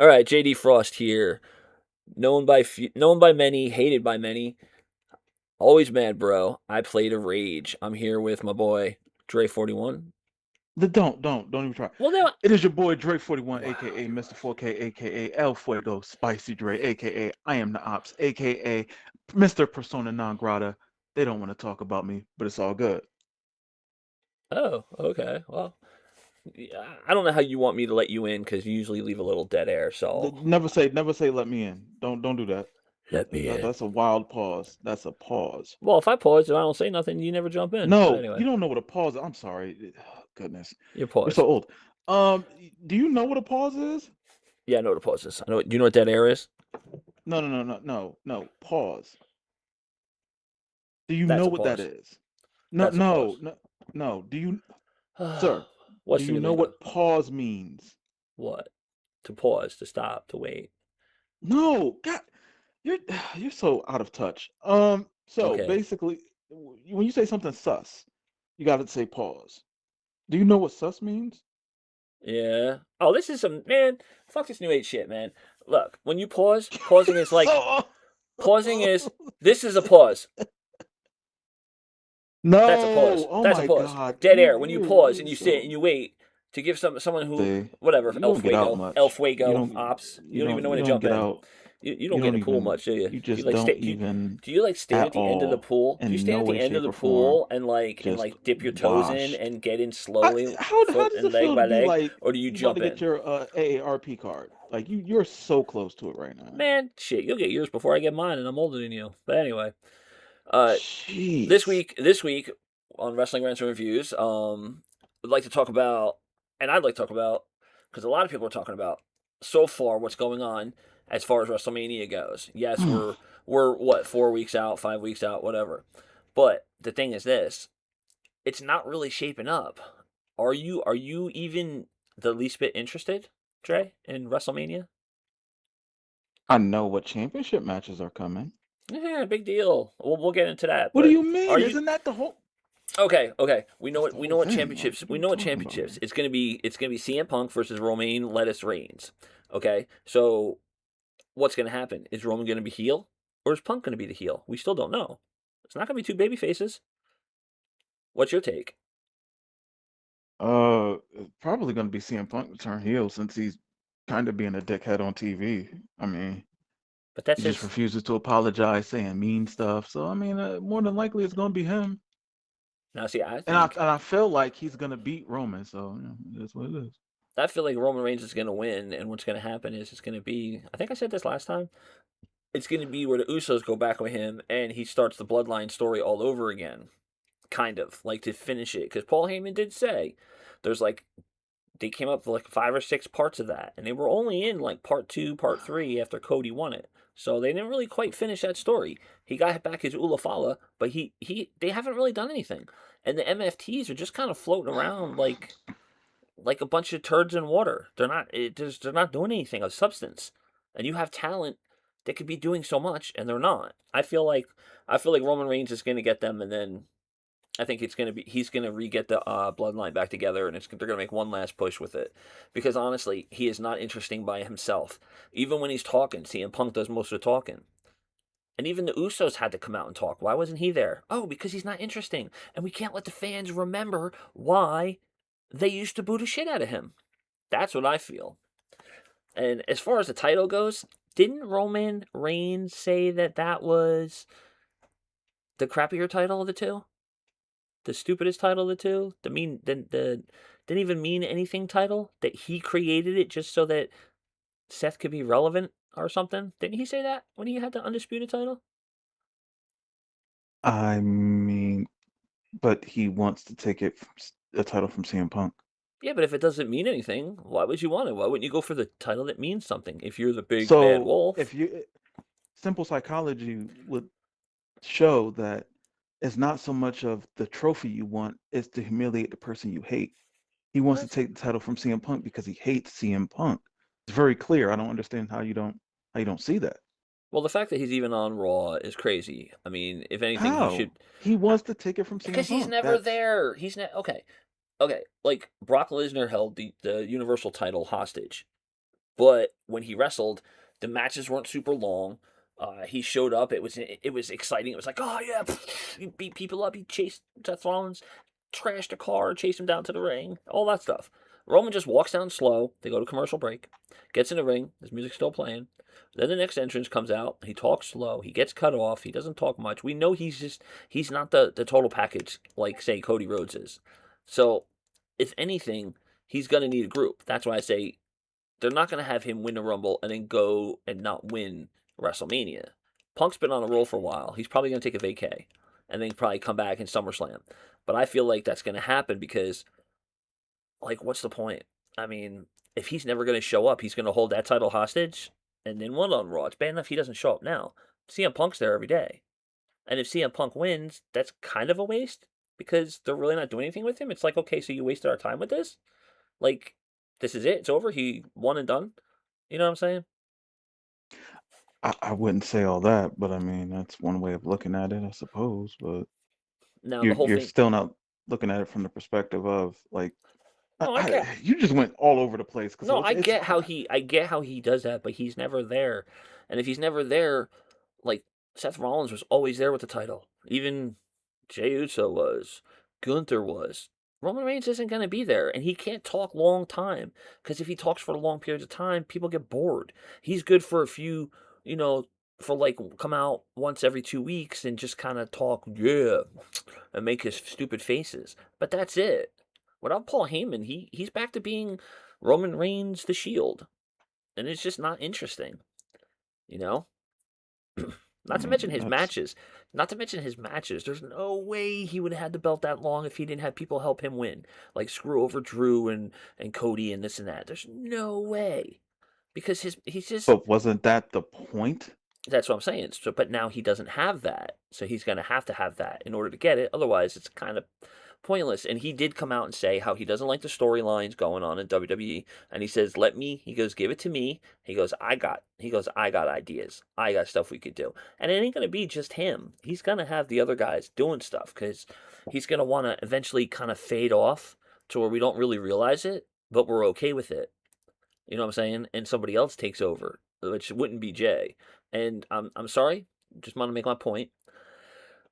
All right, JD Frost here. Known by many, hated by many. Always mad, bro. I played a rage. I'm here with my boy Dre41. Don't even try. Well, now, It is your boy Dre41, wow, aka Mr. 4K, aka El Fuego, Spicy Dre, aka I am the Ops, aka Mr. Persona Non Grata. They don't want to talk about me, but it's all good. oh, okay. Well, I don't know how you want me to let you in because you usually leave a little dead air. So Never say let me in. Don't do that. let me in. That's a wild pause. That's a pause. Well, if I pause and I don't say nothing, you never jump in. But No, anyway, you don't know what a pause is. I'm sorry. Goodness. you We're pause. so old. Do you know what a pause is? Yeah, I know what a pause is. I know. Do you know what dead air is? No. Pause. Do you That's know a what that pause. is? No, That's a no, pause. no, no. Sir, do What's the you new know lingo? what pause means? What? To pause, to stop, to wait. No, God, you're you're so out of touch. So Okay. basically, when you say something sus, you got to say pause. Do you know what sus means? Yeah. Oh, this is some man. Fuck this new age shit, man. Look, when you pause, pausing is like So, pausing is this is a pause. That's a no. pause. Oh That's a my pause. God, Dead air. When you pause and you're you sit so. and you wait to give someone who See, whatever you El don't get out Fuego, El much. You Fuego don't. ops. You You don't even don't. know when You to don't jump get in. out. You don't You get in don't the pool even. much, do you? You Do you just like don't stay? even Do you like stand at at the end of the all pool? Do you in stand no at the way, end of shape, the or form pool and just dip your toes in washed. and get in slowly, How foot does and it leg feel to by be leg, like or do you you about jump to get in? your AARP card? Like you're so close to it right now. Man, shit, you'll get yours before I get mine, and I'm older than you. But anyway, uh, Jeez. this week on Wrestling Rants and Reviews, would like to talk about, and I'd like to talk about, because a lot of people are talking about so far what's going on as far as WrestleMania goes. Yes, we're what 4 weeks out, 5 weeks out, whatever. But the thing is this: it's not really shaping up. Are you even the least bit interested, Trey, in WrestleMania? I know what championship matches are coming. Yeah, big deal. We'll get into that. What do But you are mean? you Isn't that the whole? okay? Okay, That's the we whole know what thing. Like, championships. what are We we know what talking about championships. here? It's gonna be CM Punk versus Romain Lettuce Reigns. Okay, so what's gonna happen? Is Roman gonna be heel or is Punk gonna be the heel? We still don't know. It's not gonna be two baby faces. What's your take? Probably going to be CM Punk to turn heel since he's kind of being a dickhead on TV. I mean, But that's he just his. refuses to apologize, saying mean stuff. So I mean, more than likely it's going to be him. Now, see, And I feel like he's going to beat Roman. So that's what it is. I feel like Roman Reigns is gonna win, and what's gonna happen is it's gonna be. I think I said this last time. It's gonna be where the Usos go back with him, and he starts the Bloodline story all over again. Kind of like to finish it, because Paul Heyman did say there's like they came up with like 5 or 6 parts of that, and they were only in like part two, part three after Cody won it. So they didn't really quite finish that story. He got back his Ulafala, but he they haven't really done anything, and the MFTs are just kind of floating around like a bunch of turds in water. They're not doing anything of substance, and you have talent that could be doing so much, and they're not. I feel like Roman Reigns is going to get them, and then I think it's gonna be he's gonna re-get the bloodline back together, and they're gonna make one last push with it. Because honestly, he is not interesting by himself. Even when he's talking, CM Punk does most of the talking. And even the Usos had to come out and talk. Why wasn't he there? Oh, because he's not interesting, and we can't let the fans remember why they used to boo the shit out of him. That's what I feel. And as far as the title goes, didn't Roman Reigns say that that was the crappier title of the two? The stupidest title of the two, the didn't even mean anything title that he created it just so that Seth could be relevant or something. Didn't he say that when he had the undisputed title? I mean, but he wants to take the title from CM Punk. Yeah, but if it doesn't mean anything, why would you want it? Why wouldn't you go for the title that means something if you're the big bad So wolf? if you simple psychology would show that it's not so much of the trophy you want, it's to humiliate the person you hate. He wants to What? take the title from CM Punk because he hates CM Punk. It's very clear. I don't understand how you don't see that. Well, the fact that he's even on Raw is crazy. I mean, if anything, he How? should He wants to take it from CM because he's Punk. never That's there. He's not okay. Okay, like Brock Lesnar held the Universal title hostage But when he wrestled, the matches weren't super long. He showed up. It was exciting. It was like, oh yeah, he beat people up. He chased Seth Rollins, trashed a car, chased him down to the ring, all that stuff. Roman just walks down slow. They go to commercial break, gets in the ring. His music's still playing. Then the next entrance comes out. He talks slow. He gets cut off. He doesn't talk much. We know he's not the total package like say Cody Rhodes is. So if anything, he's gonna need a group. That's why I say they're not going to have him win the Rumble and then go and not win WrestleMania. Punk's been on a roll for a while. He's probably going to take a vacay and then probably come back in SummerSlam. But I feel like that's going to happen because, like, what's the point? I mean, if he's never going to show up, he's going to hold that title hostage and then win on Raw. It's bad enough he doesn't show up now. CM Punk's there every day. And if CM Punk wins, that's kind of a waste because they're really not doing anything with him. It's like, okay, so you wasted our time with this? Like, this is it. It's over. He won and done. You know what I'm saying? I wouldn't say all that, but I mean that's one way of looking at it, I suppose. But Now the you're whole you're thing. still not looking at it from the perspective of like No, I get. you just went all over the place because No, it's I get how he does that, but he's never there. And if he's never there, like Seth Rollins was always there with the title. Even Jey Uso was. Gunther was. Roman Reigns isn't going to be there, and he can't talk long time because if he talks for long periods of time, people get bored. He's good for a few, you know, for like come out once every 2 weeks and just kind of talk, yeah, and make his stupid faces. But that's it. Without Paul Heyman, he's back to being Roman Reigns the Shield, and it's just not interesting, you know. I Not to mention mean his that's matches. Not to mention his matches. There's no way he would have had the belt that long if he didn't have people help him win, like screw over Drew and Cody and this and that. There's no way because he's just but wasn't that the point? that's what I'm saying. So, but now he doesn't have that, so he's going to have that in order to get it. Otherwise, it's kind of pointless. And he did come out and say how he doesn't like the storylines going on in WWE, and he says, "Let me." He goes, "Give it to me." He goes, "I got." He goes, "I got ideas. I got stuff we could do." And it ain't going to be just him. He's going to have the other guys doing stuff because he's going to want to eventually kind of fade off to where we don't really realize it, but we're okay with it. You know what I'm saying? And somebody else takes over, which wouldn't be Jay. And I'm sorry, just want to make my point.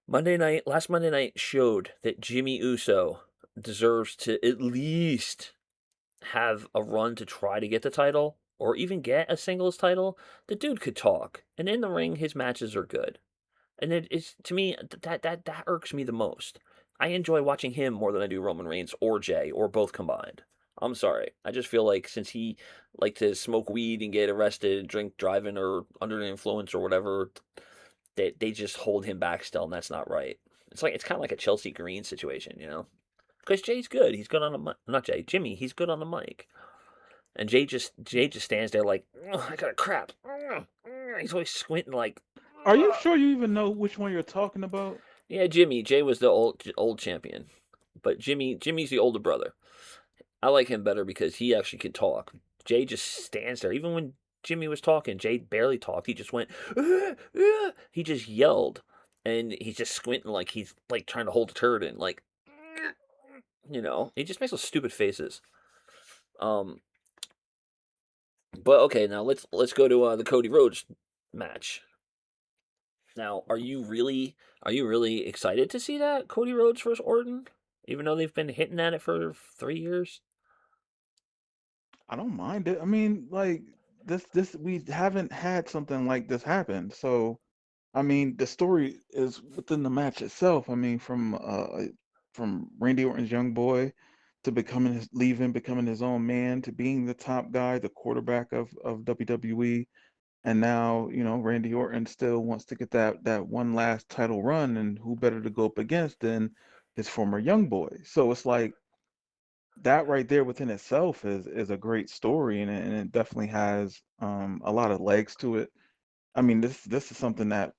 Last Monday night showed that Jimmy Uso deserves to at least have a run to try to get the title or even get a singles title. The dude could talk, and in the ring, his matches are good. And it's to me that irks me the most. I enjoy watching him more than I do Roman Reigns or Jay or both combined. I'm sorry. I just feel like since he liked to smoke weed and get arrested, drink driving or under the influence or whatever, they just hold him back still, and that's not right. It's kind of like a Chelsea Green situation, you know? Because Jay's good. He's good on the mic. Not Jay, Jimmy. He's good on the mic. And Jay just stands there like, "Ugh, I got a crap." He's always squinting like, Are you "Ugh." sure you even know which one you're talking about? Yeah, Jimmy. Jay was the old champion, but Jimmy's the older brother. I like him better because he actually can talk. Jay just stands there. Even when Jimmy was talking, Jay barely talked. He just went. He just yelled, and he's just squinting like he's like trying to hold a turd in. Like, he just makes those stupid faces. Um, but okay, now let's go to the Cody Rhodes match. Now, are you really excited to see that Cody Rhodes versus Orton? Even though they've been hitting at it for 3 years. I don't mind it. I mean, like this we haven't had something like this happen. So, I mean, the story is within the match itself. I mean, from Randy Orton's young boy to becoming his own man, to being the top guy, the quarterback of WWE, and now, Randy Orton still wants to get that one last title run, and who better to go up against than his former young boy? So it's like that right there within itself is a great story, and it definitely has a lot of legs to it. I mean, this is something that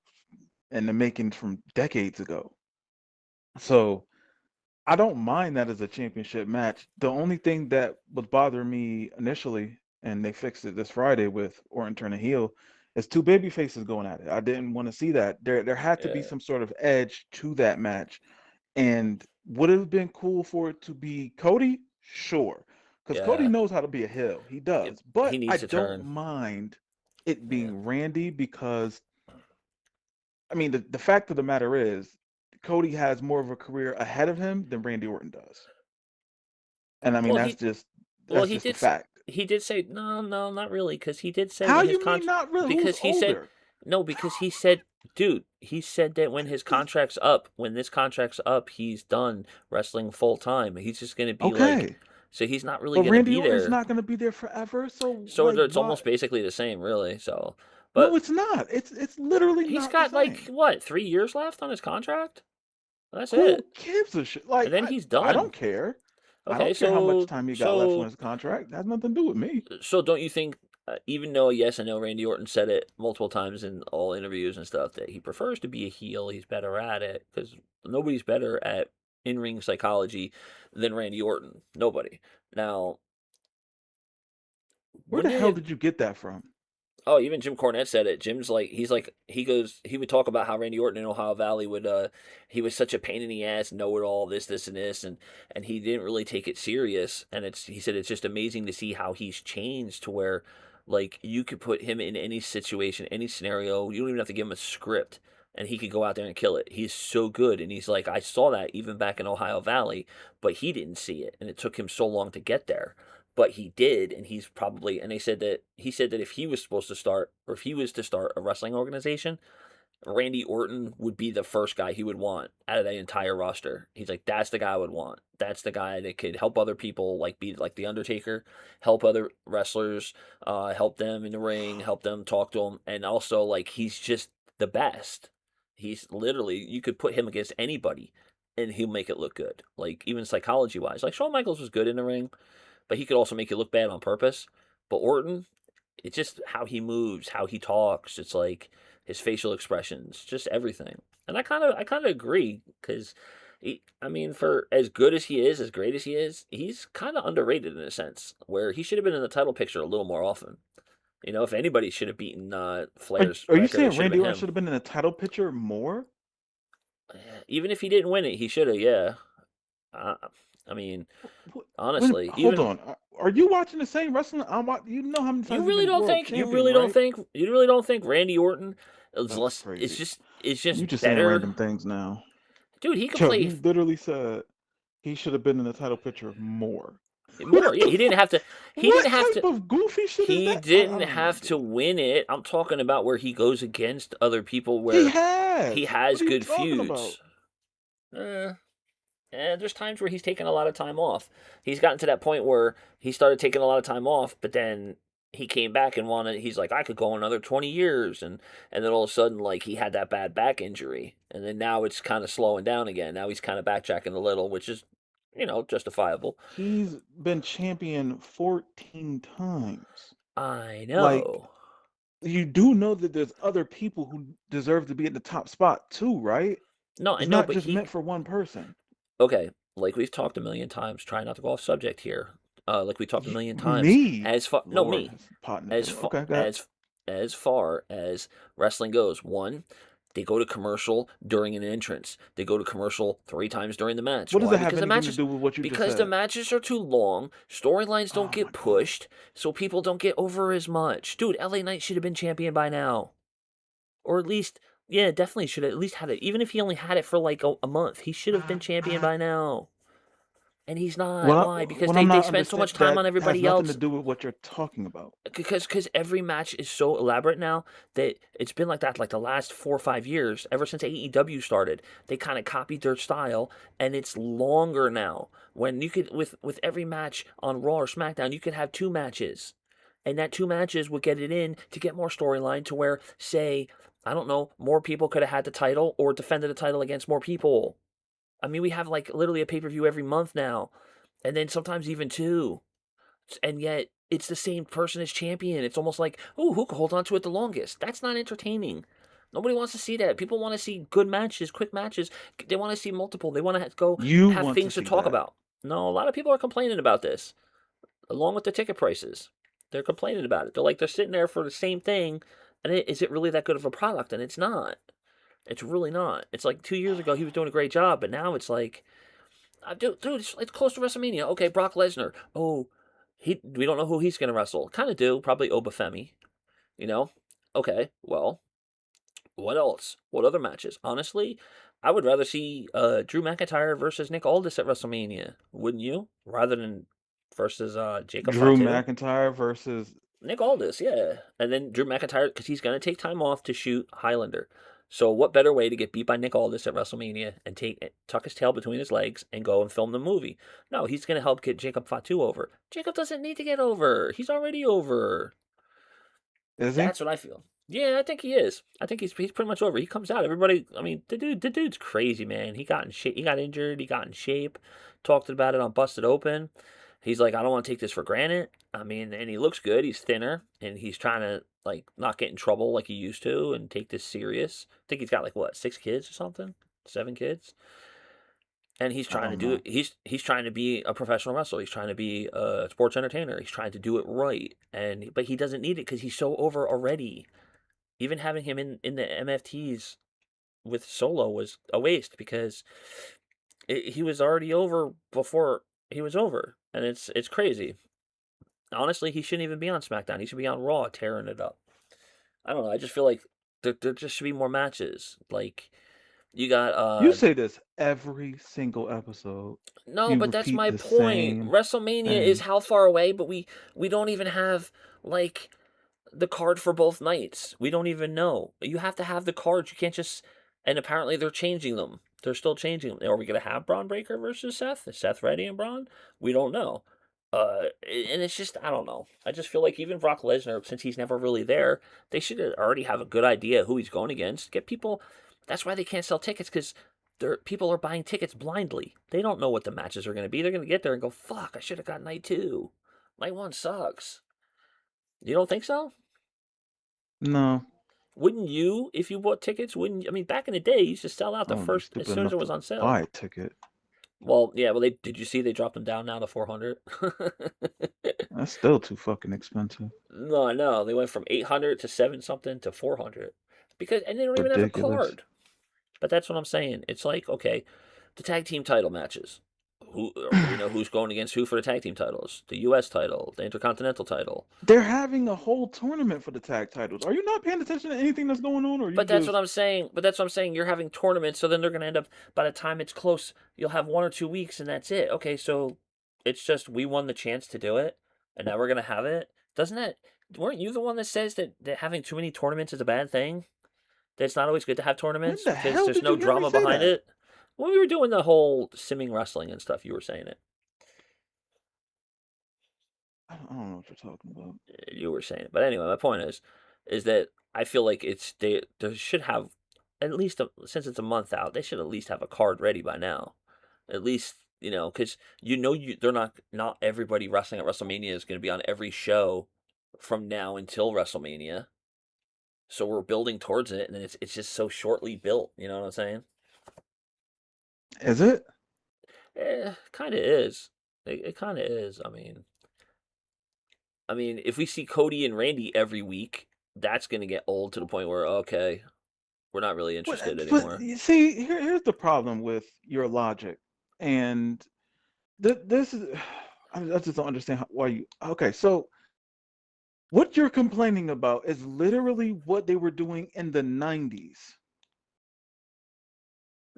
in the making from decades ago. So I don't mind that as a championship match. The only thing that was bothering me initially, and they fixed it this Friday with Orton turning heel, is two baby faces going at it. I didn't want to see that. There had to be Yeah. some sort of edge to that match. And would it have been cool for it to be Cody? Sure. because Cody Yeah, knows how to be a heel. He it, does, he but I needs to don't turn. mind it Yeah. being Randy because I mean the fact of the matter is Cody has more of a career ahead of him than Randy Orton does, and I mean Well, that's he just well that's he just a did s- fact. he did say no, no, not really, because he did say How when his you mean contract, not really? Who's because he said older? no, because he said, dude, he said that when his contract's up, when this contract's up, he's done wrestling full time. He's just gonna be like, Okay, so he's not really but gonna Randy be Orton's there. not going to be there forever. So So like, it's why? almost basically the same, really. So, No, but it's not. It's literally he's not the got like same. what 3 years left on his contract. That's Who it, gives a shit? and Like then he's I done. don't care. I Okay, don't care how much so time he got left on so his contract. That has nothing to do with me. so don't you think, even though yes, I know Randy Orton said it multiple times in all interviews and stuff that he prefers to be a heel, he's better at it because nobody's better at in-ring psychology than Randy Orton. Nobody. Now, Where the wouldn't it hell have did you get that from? Oh, even Jim Cornette said it. Jim's like he would talk about how Randy Orton in Ohio Valley would he was such a pain in the ass, know it all, this and this, and he didn't really take it serious. And he said it's just amazing to see how he's changed to where like you could put him in any situation, any scenario. You don't even have to give him a script, and he could go out there and kill it. He's so good, and he's like I saw that even back in Ohio Valley, but he didn't see it, and it took him so long to get there, but he did, and he's probably, and he said that if he was supposed to start, or if he was to start a wrestling organization, Randy Orton would be the first guy he would want out of the entire roster. He's like, that's the guy I would want. That's the guy that could help other people, like be like the Undertaker, help other wrestlers, help them in the ring, help them talk to them, and also like he's just the best. He's literally, you could put him against anybody, and he'll make it look good. Like even psychology wise, like Shawn Michaels was good in the ring, but he could also make you look bad on purpose. But Orton, it's just how he moves, how he talks. It's like his facial expressions, just everything. And I kind of agree because, I mean, for as good as he is, as great as he is, he's kind of underrated in a sense where he should have been in the title picture a little more often. You know, if anybody should have beaten Flair's Are you record, it saying should have Randy been Orton him. should have been in a title picture more? Even if he didn't win it, he should have. Yeah. Uh, I mean, Wait, honestly, hold even on. Are you watching the same wrestling I'm watching? You know how many times You he's really been don't world think you champion, really don't right? think you really don't think Randy Orton is That's less crazy. it's You just just saying better. random things now. Dude, he could Joe, play you literally said he should have been in the title picture more. more. What Yeah, the he didn't fuck? have to he didn't What have type to of goofy shit is he that? I didn't don't have to understand. win it. I'm talking about where he goes against other people He where he has. What has are you good talking about? feuds. There's times where he's taken a lot of time off. He's gotten to that point where he started taking a lot of time off, but then he came back and wanted. He's like, I could go another 20 years, and then all of a sudden, like he had that bad back injury, and then now it's kind of slowing down again. Now he's kind of backtracking a little, which is, justifiable. He's been champion 14 times. I Like, know. you do know that there's other people who deserve to be at the top spot too, right? No, I It's know, not but just he meant for one person. okay. Like we've talked a million times. Try not to go off subject here. Like we talked a million times. Me, As far no Lord, me it's pot in the as kettle. far Okay, got it. as far as wrestling goes, one, they go to commercial during an entrance. They go to commercial 3 times during the match. What does Why? that have anything to do with what you just Because the said? matches are too long. Storylines don't Oh my get God. pushed, so people don't get over as much. Dude, LA Knight should have been champion by now, or at least. Yeah, definitely should have at least had it. Even if he only had it for like a month, he should have been champion by now. And he's not. Why? Because What they, I'm they not spend so understand much time that on has everybody nothing to else. do with what you're talking about. Because every match is so elaborate now that it's been like that like the last 4 or 5 years, ever since AEW started. They kind of copied their style, and it's longer now. When you could with every match on Raw or SmackDown, you could have 2 matches, and that 2 matches would get it in to get more storyline to where, say, I don't know, more people could have had the title or defended the title against more people. I mean, we have like literally a pay-per-view every month now, and then sometimes even two. And yet it's the same person as champion. It's almost like, oh, who can hold on to it the longest? That's not entertaining. Nobody wants to see that. People want to see good matches, quick matches. They want to see multiple. They want to go You have want to things to see talk that. about. No, a lot of people are complaining about this, along with the ticket prices. They're complaining about it. They're sitting there for the same thing, and is it really that good of a product? And it's not. It's really not. It's like 2 years ago he was doing a great job, but now it's like, dude, it's close to WrestleMania. Okay, Brock Lesnar. Oh, we don't know who he's gonna wrestle. Kind of do, probably Obafemi. You know, okay, well, what else? What other matches? Honestly, I would rather see Drew McIntyre versus Nick Aldis at WrestleMania. Wouldn't you? Rather than versus Jacob Drew Fatu. McIntyre versus. Nick Aldis, yeah. And then Drew McIntyre, because he's going to take time off to shoot Highlander. So what better way to get beat by Nick Aldis at WrestleMania and tuck his tail between his legs and go and film the movie? No, he's going to help get Jacob Fatu over. Jacob doesn't need to get over. He's already over. Is he? That's what I feel. Yeah, I think he is. I think he's pretty much over. He comes out. Everybody. I mean, the dude's crazy, man. He got in shape. He got injured. He got in shape. Talked about it on Busted Open. He's like, I don't want to take this for granted. I mean, and he looks good. He's thinner, and he's trying to like not get in trouble like he used to, and take this serious. I think he's got like what 6 kids or something, 7 kids, and he's I trying to don't do know. it. He's trying to be a professional wrestler. He's trying to be a sports entertainer. He's trying to do it right, and but he doesn't need it because he's so over already. Even having him in the MFTs with Solo was a waste because he was already over before he was over, and it's crazy. Honestly, he shouldn't even be on SmackDown. He should be on Raw, tearing it up. I don't know. I just feel like there just should be more matches. Like you got You say this every single episode. no, You but that's repeat my the point. same WrestleMania is thing. how far away, but we don't even have like the card for both nights. We don't even know. You have to have the cards. You can't just. And apparently they're changing them. They're still changing them. Are we gonna have Braun Breaker versus Seth? Is Seth ready and Braun? We don't know. And it's just I don't know. I just feel like even Brock Lesnar, since he's never really there, they should already have a good idea who he's going against. Get people. That's why they can't sell tickets because people are buying tickets blindly. They don't know what the matches are going to be. They're going to get there and go, "Fuck! I should have got night two. Night one sucks." You don't think so? No, Wouldn't you, if you bought tickets, wouldn't you? I mean, back in the day, you used to sell out I the wouldn't be first as stupid soon as enough it was to on sale. buy a ticket. Well, yeah, well, they did you see they dropped them down now to 400? That's still too fucking expensive. No, I know. They went from 800 to 7 something to 400. Because and they don't even have a Ridiculous. card. But that's what I'm saying. It's like, okay, the tag team title matches. Who do we know who's going against who for the tag team titles? The US title, the Intercontinental title. They're having a whole tournament for the tag titles. Are you not paying attention to anything that's going on, or you But that's what just I'm saying. But that's what I'm saying. You're having tournaments, so then they're going to end up, by the time it's close, you'll have 1 or 2 weeks, and that's it. Okay, so it's just we won the chance to do it, and now we're going to have it. Doesn't that, weren't you the one that says that having too many tournaments is a bad thing? That it's not always good to have when tournaments the because hell there's did no you hear me drama say behind that? it? When we were doing the whole simming wrestling and stuff, you were saying it. I don't know what you're talking about. You were saying it. But anyway, my point is that I feel like they should have at least since it's a month out, they should at least have a card ready by now. At least because they're not everybody wrestling at WrestleMania is going to be on every show from now until WrestleMania. So we're building towards it, and it's just so shortly built. You know what I'm saying? Is it? Kind of is. It kind of is. I mean, if we see Cody and Randy every week, that's going to get old to the point where okay, we're not really What? interested But anymore. you see, here's the problem with your logic, and this is. I just don't understand why you. Okay, so what you're complaining about is literally what they were doing in the 90s.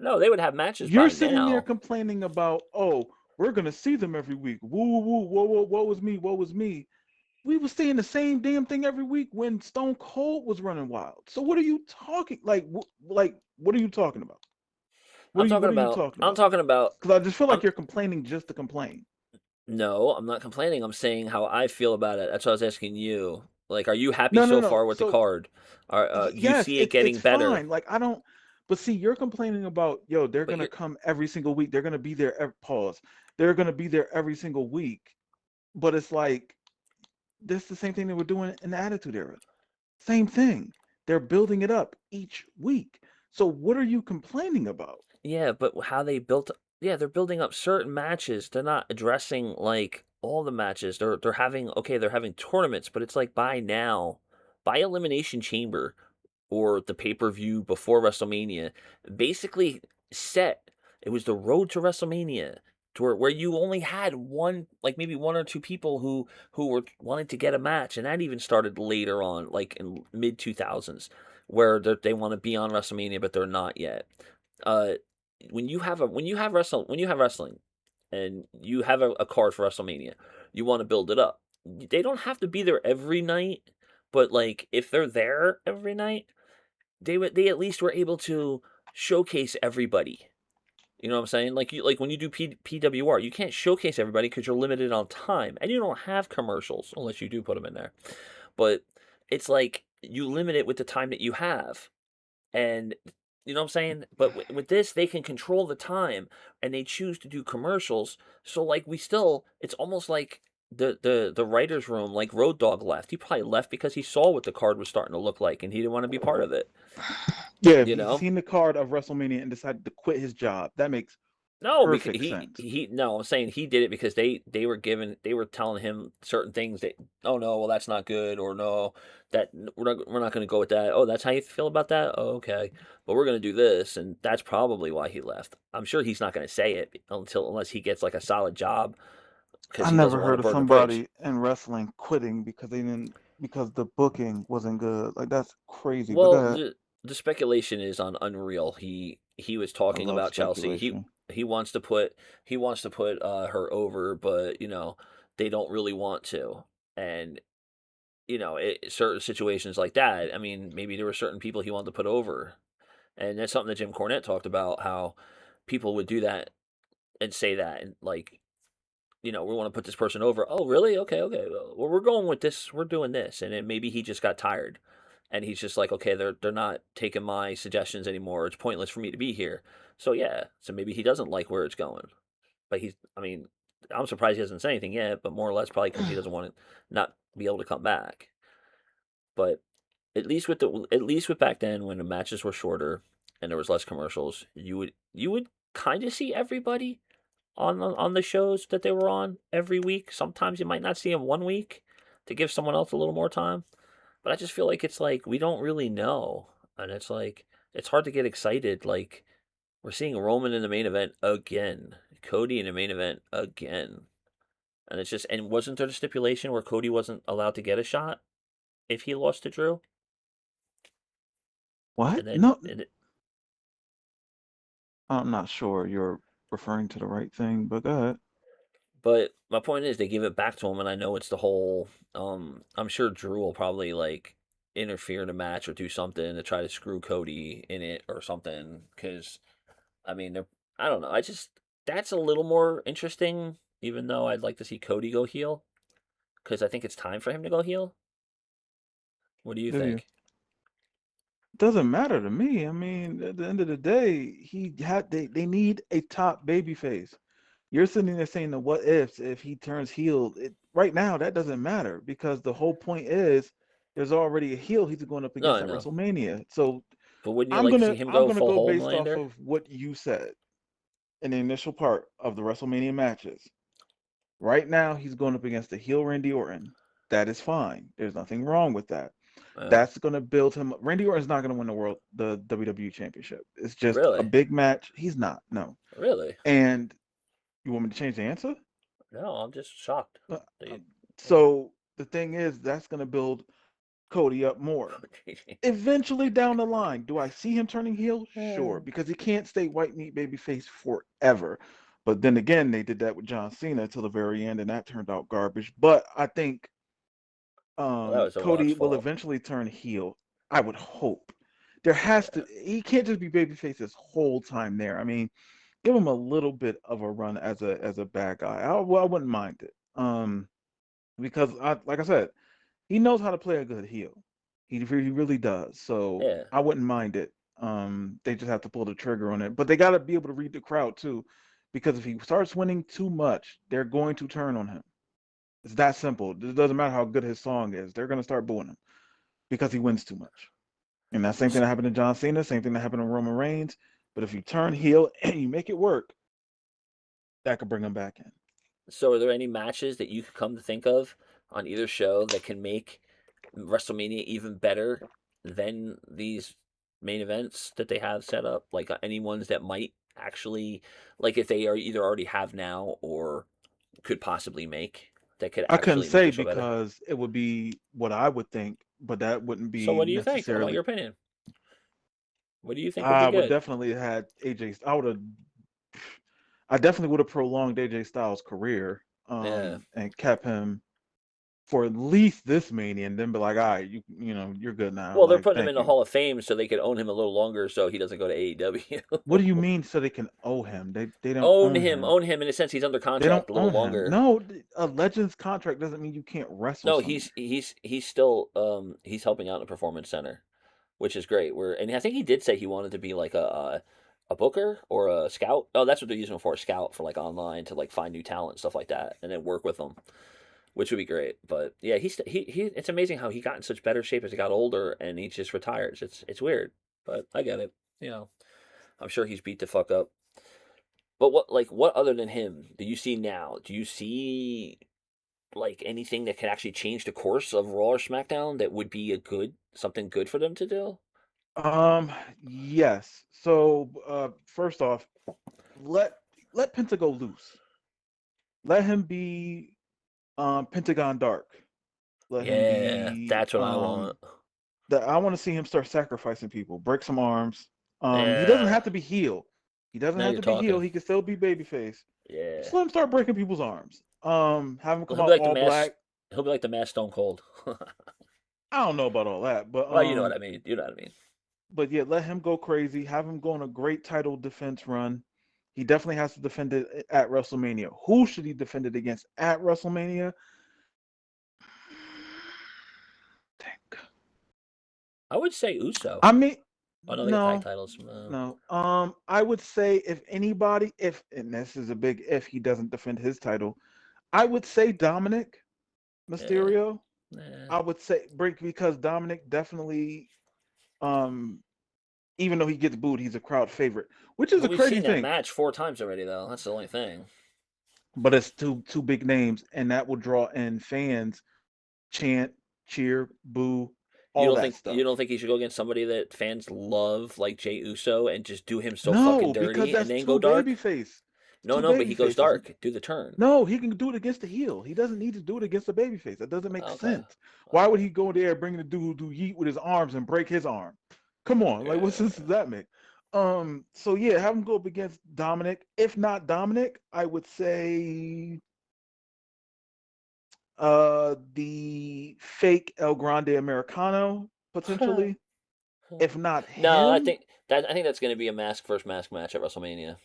No, they would have matches You're by sitting there now. complaining about, oh, we're gonna see them every week. Woo, woo, woo, whoa, whoa, woe was me, woe was me. We were seeing the same damn thing every week when Stone Cold was running wild. So what are you talking like? What are you talking about? I'm talking What are you about. talking I'm about? talking about. Because I just feel I'm like you're complaining just to complain. no, I'm not complaining. I'm saying how I feel about it. That's what I was asking you. Like, are you happy No, no, so no. far with the So card? Do you yes, see it it's getting better? fine. Like I don't. But see, you're complaining about yo. They're But gonna you're come every single week. They're gonna be there. Pause. They're gonna be there every single week. But it's like this is the same thing they were doing in the Attitude Era. Same thing. They're building it up each week. So what are you complaining about? yeah, but how they built? Yeah, they're building up certain matches. They're not addressing like all the matches. They're having tournaments, but it's like by now, by Elimination Chamber or the pay-per-view before WrestleMania, basically set. It was the road to WrestleMania. to where you only had one, like maybe one or two people who were wanting to get a match, and that even started later on, like in mid 2000s, where they want to be on WrestleMania but they're not yet. Uh, when you have wrestling, and you have a card for WrestleMania, you want to build it up. They don't have to be there every night, but like if they're there every night, they at least were able to showcase everybody. You know what I'm saying? Like when you do PWR, you can't showcase everybody because you're limited on time, and you don't have commercials unless you do put them in there. But it's like you limit it with the time that you have, and you know what I'm saying. But with this, they can control the time, and they choose to do commercials. So like it's almost like the writers' room. Like Road Dogg left. He probably left because he saw what the card was starting to look like, and he didn't want to be part of it. Yeah, You he know? seen the card of WrestleMania and decided to quit his job. That makes No, because perfect sense. no, I'm saying he did it because they were telling him certain things that, oh no, well that's not good, or no, we're not going to go with that. Oh, that's how you feel about that. Oh, okay, but we're going to do this, and that's probably why he left. I'm sure he's not going to say it unless he gets like a solid job because I he doesn't never want to heard of burn the bridge. somebody in wrestling quitting because they didn't because the booking wasn't good. Like that's crazy. But go Well, ahead. the speculation is on Unreal. He was I talking love about Chelsea. speculation. He wants to put her over, but they don't really want to. And certain situations like that. I mean, maybe there were certain people he wanted to put over, and that's something that Jim Cornette talked about. How people would do that and say that, and like, we want to put this person over. Oh, really? Okay, okay. Well, we're going with this. We're doing this, and then maybe he just got tired, and he's just like, okay, they're not taking my suggestions anymore. It's pointless for me to be here. So yeah, so maybe he doesn't like where it's going. But I mean, I'm surprised he hasn't said anything yet. But more or less, probably because he doesn't want to not be able to come back. But at least with back then when the matches were shorter and there was less commercials, you would kind of see everybody on the shows that they were on every week. Sometimes you might not see them one week to give someone else a little more time. But I just feel like it's like we don't really know, and it's like it's hard to get excited. Like we're seeing Roman in the main event again, Cody in the main event again, and it's just and wasn't there the stipulation where Cody wasn't allowed to get a shot if he lost to Drew, What? and then No, and I'm not sure you're referring to the right thing, but go ahead. But my point is, they give it back to him, and I know it's the whole. I'm sure Drew will probably like interfere in a match or do something to try to screw Cody in it or something. Because I mean, I don't know. I just that's a little more interesting, even though I'd like to see Cody go heel. Because I think it's time for him to go heel. What do you Do you? think? Doesn't matter to me. I mean, at the end of the day, they need a top baby face. You're sitting there saying the what ifs if he turns heel. Right now, that doesn't matter because the whole point is there's already a heel he's going up No, against I at know. WrestleMania. So But wouldn't you like to see him I'm go gonna full go based off Homelander? of what you said in the initial part of the WrestleMania matches. Right now, he's going up against the heel Randy Orton. That is fine. There's nothing wrong with that. Yeah. That's going to build him. Randy Orton's not going to win the WWE Championship. It's just a Really? big match. He's not. No. Really? And you want me to change the answer? No, I'm just shocked. Uh, That um, so the thing is, that's going to build Cody up more. Eventually down the line, do I see him turning heel? Sure, you- because he can't stay white meat babyface forever. But then again, they did that with John Cena till the very end, and that turned out garbage. But I think Well, that was The Rock's Cody will fault. eventually turn heel. I would hope. There has to. Yeah. He can't just be babyface this whole time there. I mean, give him a little bit of a run as a bad guy. Well, I wouldn't mind it. Because like I said, he knows how to play a good heel. He really does. So Yeah. I wouldn't mind it. They just have to pull the trigger on it. But they got to be able to read the crowd too, because if he starts winning too much, they're going to turn on him. It's that simple. It doesn't matter how good his song is. They're going to start booing him because he wins too much. And that same thing S- that happened to John Cena, same thing that happened to Roman Reigns. But if you turn heel and you make it work, that could bring him back in. So, are there any matches that you could come to think of on either show that can make WrestleMania even better than these main events that they have set up? Like any ones that might? actually, like if they are either already have now or could possibly make that could I couldn't actually make say the show better. because it would be what I would think, but that wouldn't So be what do you think? I want necessarily. your opinion. What do you think would be I would good? definitely had AJ. I definitely would have prolonged AJ Styles' career, Yeah. and kept him for at least this Mania, and then be like, all right, you're good now. Well, they're Like, putting him in thank the you. Hall of Fame so they could own him a little longer so he doesn't go to AEW. What do you mean? So they can owe him? They don't own him. Own him in a sense he's under They don't contract a little own him. longer. No, a Legends contract doesn't mean you can't wrestle No, someone. he's still he's helping out in the performance center, which is great. Where and I think he did say he wanted to be like a booker or a scout. Oh, that's what they're using him for, a scout for like online to like find new talent stuff like that, and then work with them, which would be great. But yeah, he it's amazing how he got in such better shape as he got older, and he just retires. It's weird, but I get it. You know, I'm sure he's beat the fuck up. But what other than him do you see now? Do you see like anything that could actually change the course of Raw or SmackDown that would be a good something good for them to do? Um, yes. So, first off, let let Penta go loose. Let him be Pentagon Dark. Let him Yeah, be that's what I want. that I want to see him start sacrificing people, break some arms. He doesn't Yeah, have to be heel. He doesn't now have you're to be heel. talking. He can still be babyface. Yeah, Just let him start breaking people's arms. Have him well, come out all black. He'll be like the mass Stone Cold. I don't know about all that, Well, you know what I mean. You know what I mean. but yeah, let him go crazy. Have him go on a great title defense run. He definitely has to defend it at WrestleMania. Who should he defend it against at WrestleMania? Think. I would say Uso. I mean, Oh no, they got tag no, titles. no. I would say if anybody, if and this is a big if he doesn't defend his title, I would say Dominic Yeah, Mysterio. yeah. I would say break because Dominic definitely, um, even though he gets booed, he's a crowd favorite, which is But a we've crazy seen that thing. match 4 times already, though. That's the only thing. But it's two big names, and that will draw in fans, chant, cheer, boo, all that You stuff. don't think he should go against somebody that fans love, like Jey Uso, and just do him so fucking No, because dirty, and that's then go two dark? babyface. It's No, two no, but he baby goes faces. dark. Do the turn. No, he can do it against the heel. He doesn't need to do it against the babyface. That doesn't make Okay. sense. All Why would right. he go there bringing the dude who do yeet with his arms and break his arm? Come on, like what sense does Yeah. that make? So yeah, have him go up against Dominic. If not Dominic, I would say the fake El Grande Americano potentially. If not No, him, I think that's going to be a mask versus mask match at WrestleMania.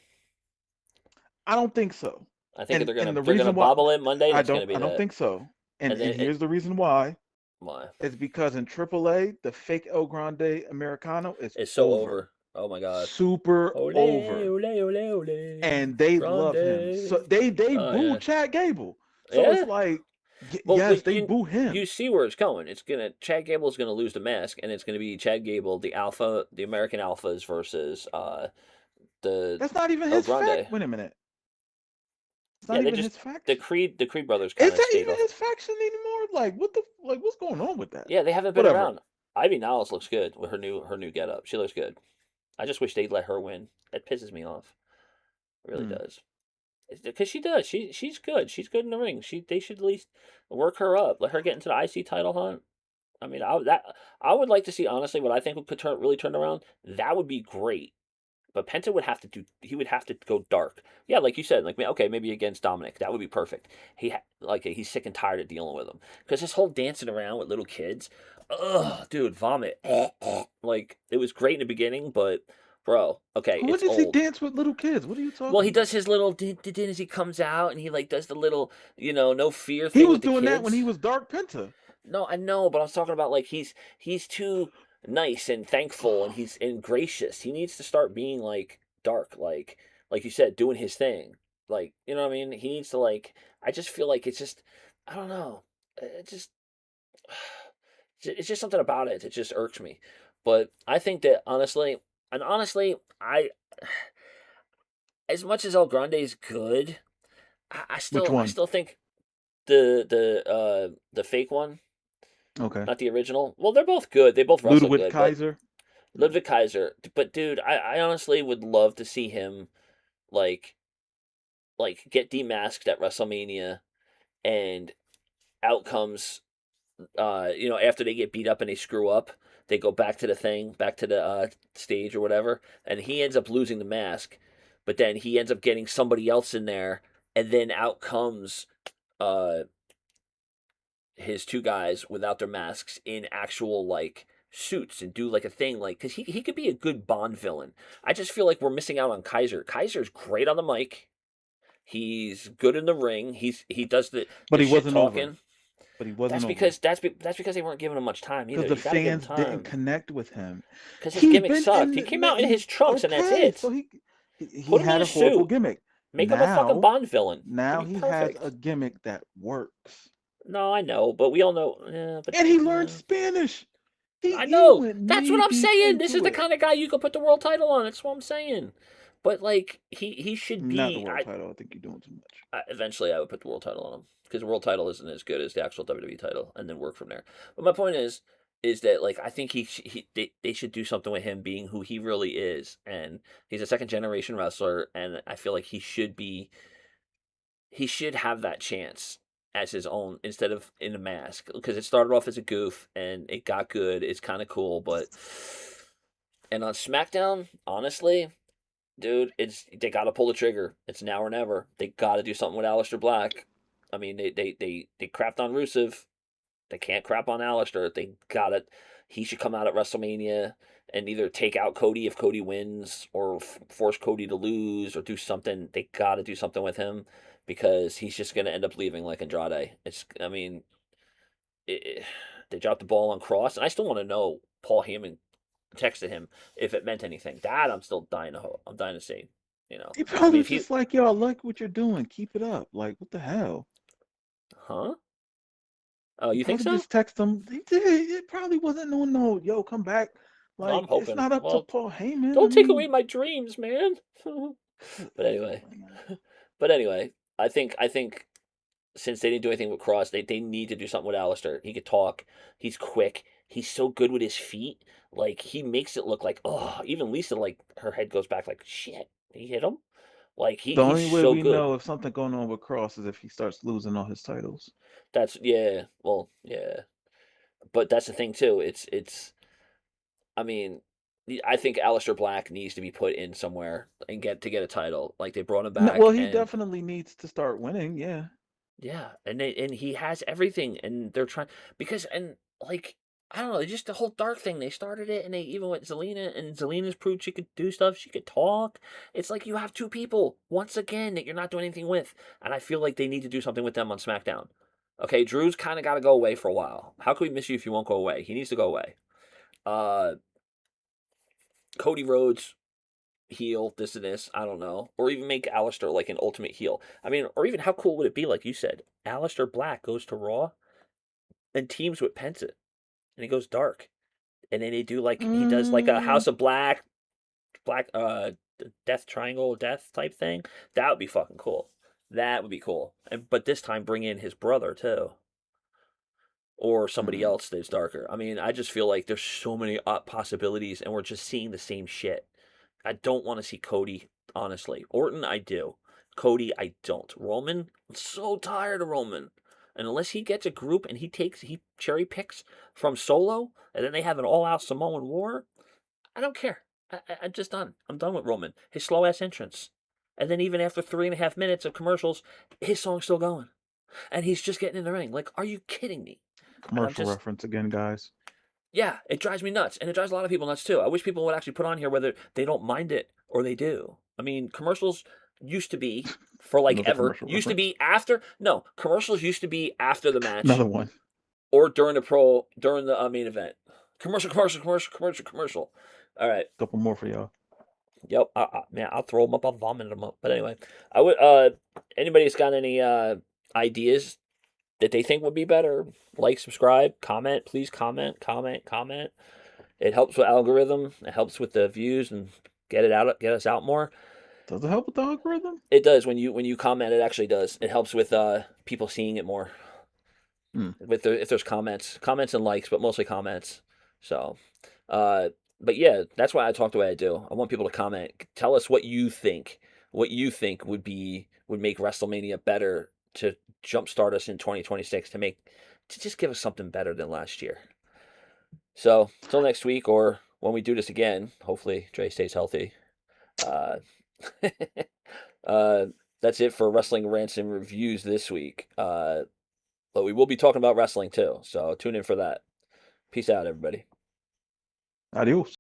I don't think so. I think And the they're gonna reason why bobble it Monday, and it's going to be I don't that. think so. And And then here's the reason why. why? It's because in AAA, the fake El Grande Americano is It's so over. over. Oh my god. Super Ole, over. ole, ole, ole. And they love him. So Grande. they Oh boo yeah. Chad Gable. So it's Yeah. like yes, But they boo you him. see where it's going. It's gonna Chad Gable's gonna lose the mask, and it's gonna be Chad Gable, the alpha, the American alphas versus the That's not even El his fact. Grande. Wait a minute. It's not Yeah, they even just his faction. The Creed brothers kind Is of that stayed even off. his faction anymore? Like what the like what's going on with that? Yeah, they haven't been Whatever. around. Ivy Niles looks good with her new getup. She looks good. I just wish they'd let her win. That pisses me off. It really Hmm. does. Because she does. She's good. She's good in the ring. They should at least work her up. Let her get into the IC title hunt. I mean, I would like to see honestly what I think could really turn around. That would be great. But Penta would have to he would have to go dark. Yeah, like you said, like okay, maybe against Dominic, that would be perfect. Like he's sick and tired of dealing with him because this whole dancing around with little kids, ugh, dude, vomit. Like it was great in the beginning, but bro, okay, When it's does he old. dance with little kids? What are you Well, talking he does about? his little din as he comes out, and he like does the little no fear He thing was with the doing that when he kids. was Dark Penta. No, I know, but I'm talking about like he's too nice and thankful and he's and gracious. He needs to start being like dark, like you said, doing his thing. Like, you know what I mean? He needs to like I just feel like it's just I don't know. It just it's just something about it. It just irks me. But I think that honestly, I as much as El Grande is good, Which one? I still think the fake one, Okay. not the original. Well, they're both good. They both wrestle Ludwig good, but Kaiser. Ludwig Kaiser. But dude, I honestly would love to see him like get demasked at WrestleMania, and out comes after they get beat up and they screw up, they go back to the thing, back to the stage or whatever, and he ends up losing the mask, but then he ends up getting somebody else in there, and then out comes uh his two guys without their masks in actual like suits and do like a thing like because he could be a good Bond villain. I just feel like we're missing out on Kaiser. Kaiser's great on the mic. He's good in the ring. He does But the he shit wasn't over. talking. But he wasn't That's over because that's because they weren't giving him much time because either. the You got to give him fans didn't time connect with him. because his He's gimmick been sucked. He in. came out in He's his trunks and that's okay. So it. he Put him in had a a horrible suit. gimmick. Make him a fucking Now Bond villain. He'd now be he has perfect. a gimmick that works, No, I know, but we all know. Yeah, but and he learned Spanish. I He know. went That's knee what I'm deep saying. This is into the it. kind of guy you could put the world title on. That's what I'm saying. But like he should Not the be. world title. I think you're doing too much. Eventually I would put the world title on him because the world title isn't as good as the actual WWE title, and then work from there. But my point is that like I think they should do something with him being who he really is, and he's a second generation wrestler, and I feel like he should have that chance as his own instead of in a mask because it started off as a goof and it got good. It's kind of cool, but and on SmackDown, honestly, dude, it's they got to pull the trigger. It's now or never. They got to do something with Aleister Black. I mean, they crapped on Rusev. They can't crap on Aleister. They got it. He should come out at WrestleMania and either take out Cody if Cody wins, or force Cody to lose, or do something. They got to do something with him because he's just gonna end up leaving like Andrade. It's, I mean, they dropped the ball on Cross, and I still want to know. Paul Heyman texted him if it meant anything. That I'm still dying to hope. I'm dying to see. You know, He I mean, probably if he, just like, yo, I like what you're doing. Keep it up. Like, what the hell? huh? Oh, He you think probably so? just text him. He did. It probably wasn't no, yo, come back. No, I'm Like, it's hoping. not up to Well, Paul Heyman. I don't take away mean, my dreams, man. good But anyway, man. but anyway, I think since they didn't do anything with Cross, they need to do something with Alistair. He could talk. He's quick. He's so good with his feet. Like he makes it look like, oh, even Lisa, like her head goes back like shit. He hit him. Like The he's only way so we good. know if something going on with Cross is if he starts losing all his titles. That's, yeah. Well, yeah. But that's the thing too. It's I mean, I think Alistair Black needs to be put in somewhere and get a title. Like they brought him No, well, back, he and definitely needs to start winning. Yeah. yeah, and he has everything, and they're trying because and like I don't know, just the whole dark thing. They started it, and they even went Zelina, and Zelina's proved she could do stuff. She could talk. It's like you have two people once again that you're not doing anything with, and I feel like they need to do something with them on SmackDown. Okay, Drew's kind of got to go away for a while. How can we miss you if you won't go away? He needs to go away. Uh, Cody Rhodes heel, this and this, I don't know. Or even make Alistair like an ultimate heel. I mean, or even how cool would it be, like you said, Alistair Black goes to Raw and teams with Penta and he goes dark. And then they do like he does like a Mm, House of Black Death Triangle Death type thing. That would be fucking cool. That would be cool. And but this time bring in his brother too. Or somebody mm. else that's darker. I mean, I just feel like there's so many possibilities and we're just seeing the same shit. I don't want to see Cody, honestly. Orton, I do. Cody, I don't. Roman, I'm so tired of Roman. And unless he gets a group and he cherry picks from Solo, and then they have an all-out Samoan war, I don't care. I'm just done. I'm done with Roman. His slow ass entrance, and then even after 3.5 minutes of commercials, his song's still going, and he's just getting in the ring. Like, are you kidding me? And I'm Commercial just, reference again, guys. yeah, it drives me nuts, and it drives a lot of people nuts too. I wish people would actually put on here whether they don't mind it or they do. I mean, commercials used to be for like Another ever. commercial Used to reference. be after. No, commercials used to be after the Another match one. or during the main event. Commercial. All right. Couple more for y'all. Yep. Man, I'll throw them up. I'll vomit them up. But anyway, I would. Anybody's got any ideas that they think would be better? Like, subscribe, comment. Please comment. It helps with algorithm. It helps with the views and get us out more. Does it help with the algorithm? It does when you comment. It actually does. It helps with people seeing it more. Hmm. With if there's comments and likes, but mostly comments. So, uh, But yeah, that's why I talk the way I do. I want people to comment. Tell us what you think. What you think would make WrestleMania better to jumpstart us in 2026 to just give us something better than last year. So till next week or when we do this again, hopefully Dre stays healthy. Uh, uh, that's it for wrestling rants and reviews this week. But we will be talking about wrestling too, so tune in for that. Peace out, everybody. Adios.